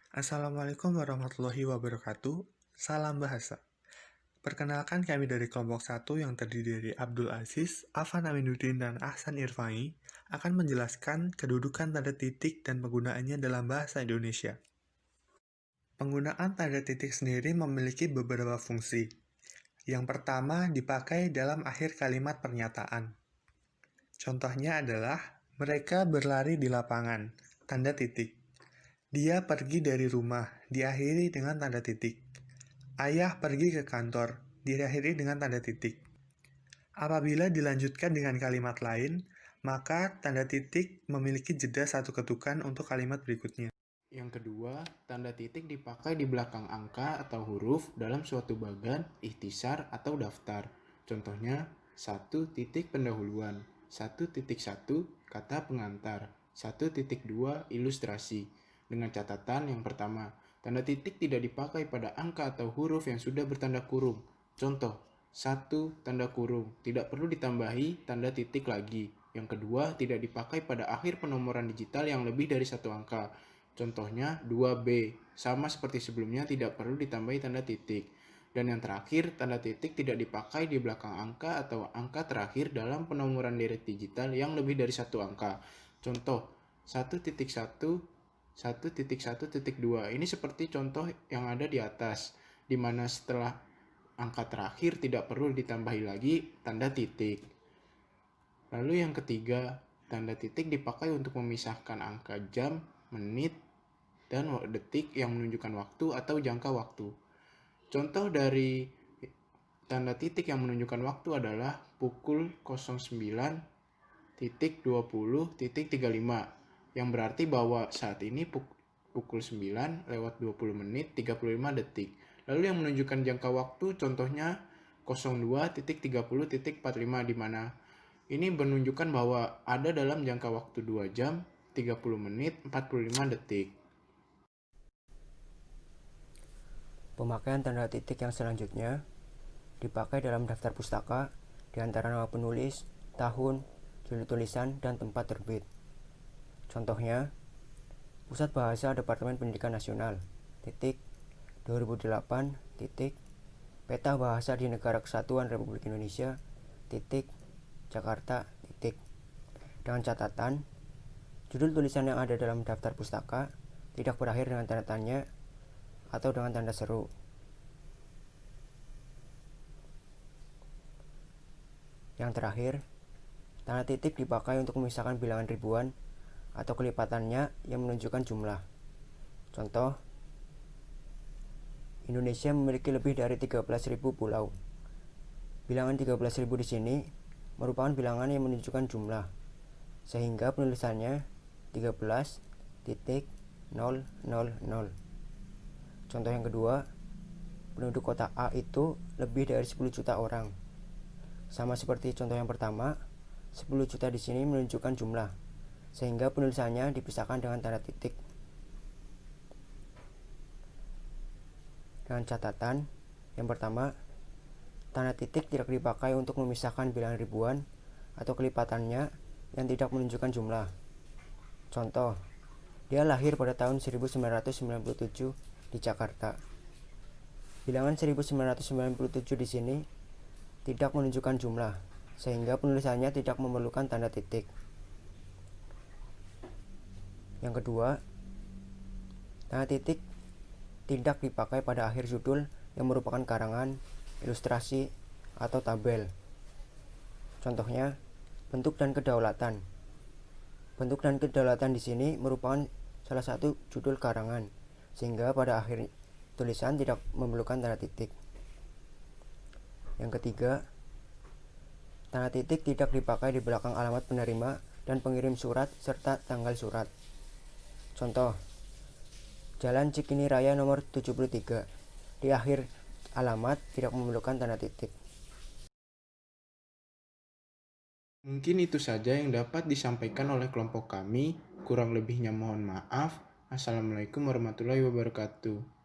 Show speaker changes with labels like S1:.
S1: Assalamualaikum warahmatullahi wabarakatuh. Salam bahasa. Perkenalkan kami dari kelompok 1 yang terdiri dari Abdul Aziz, Afan Aminuddin, dan Ahsan Irfai akan menjelaskan kedudukan tanda titik dan penggunaannya dalam bahasa Indonesia. Penggunaan tanda titik sendiri memiliki beberapa fungsi. Yang pertama, dipakai dalam akhir kalimat pernyataan. Contohnya adalah, mereka berlari di lapangan, tanda titik. Dia pergi dari rumah, diakhiri dengan tanda titik. Ayah pergi ke kantor, diakhiri dengan tanda titik. Apabila dilanjutkan dengan kalimat lain, maka tanda titik memiliki jeda satu ketukan untuk kalimat berikutnya.
S2: Yang kedua, tanda titik dipakai di belakang angka atau huruf dalam suatu bagan, ikhtisar, atau daftar. Contohnya, 1 titik pendahuluan, 1.1 kata pengantar, 1.2 ilustrasi. Dengan catatan yang pertama, tanda titik tidak dipakai pada angka atau huruf yang sudah bertanda kurung. Contoh, 1 tanda kurung, tidak perlu ditambahi tanda titik lagi. Yang kedua, tidak dipakai pada akhir penomoran digital yang lebih dari satu angka. Contohnya 2B, sama seperti sebelumnya tidak perlu ditambahi tanda titik. Dan yang terakhir, tanda titik tidak dipakai di belakang angka atau angka terakhir dalam penomoran direct digital yang lebih dari satu angka. Contoh 1.1, 1.1.2. Ini seperti contoh yang ada di atas, di mana setelah angka terakhir tidak perlu ditambahi lagi tanda titik. Lalu yang ketiga, tanda titik dipakai untuk memisahkan angka jam, menit, dan detik yang menunjukkan waktu atau jangka waktu. Contoh dari tanda titik yang menunjukkan waktu adalah pukul 09.20.35 yang berarti bahwa saat ini pukul 9:20 Lalu yang menunjukkan jangka waktu contohnya 02.30.45 di mana ini menunjukkan bahwa ada dalam jangka waktu 2 jam 30 menit 45 detik.
S3: Pemakaian tanda titik yang selanjutnya dipakai dalam daftar pustaka di antara nama penulis, tahun, judul tulisan, dan tempat terbit. Contohnya, Pusat Bahasa Departemen Pendidikan Nasional, titik, 2008, titik, Peta Bahasa di Negara Kesatuan Republik Indonesia, titik, Jakarta, titik. Dengan catatan, judul tulisan yang ada dalam daftar pustaka tidak berakhir dengan tanda tanya atau dengan tanda seru. Yang terakhir, tanda titik dipakai untuk memisahkan bilangan ribuan atau kelipatannya yang menunjukkan jumlah. Contoh, Indonesia memiliki lebih dari 13.000 pulau. Bilangan 13.000 di sini merupakan bilangan yang menunjukkan jumlah, sehingga penulisannya 13.000. Contoh yang kedua, penduduk kota A itu lebih dari 10 juta orang. Sama seperti contoh yang pertama, 10 juta di sini menunjukkan jumlah, sehingga penulisannya dipisahkan dengan tanda titik. Dengan catatan, yang pertama, tanda titik tidak dipakai untuk memisahkan bilangan ribuan atau kelipatannya yang tidak menunjukkan jumlah. Contoh, dia lahir pada tahun 1997 di Jakarta. Bilangan 1997 di sini tidak menunjukkan jumlah, sehingga penulisannya tidak memerlukan tanda titik. Yang kedua, tanda titik tidak dipakai pada akhir judul yang merupakan karangan, ilustrasi, atau tabel. Contohnya, bentuk dan kedaulatan. Bentuk dan kedaulatan di sini merupakan salah satu judul karangan, sehingga pada akhir tulisan tidak memerlukan tanda titik. Yang ketiga, tanda titik tidak dipakai di belakang alamat penerima dan pengirim surat serta tanggal surat. Contoh, Jalan Cikini Raya nomor 73. Di akhir alamat tidak memerlukan tanda titik.
S2: Mungkin itu saja yang dapat disampaikan oleh kelompok kami. Kurang lebihnya mohon maaf. Assalamualaikum warahmatullahi wabarakatuh.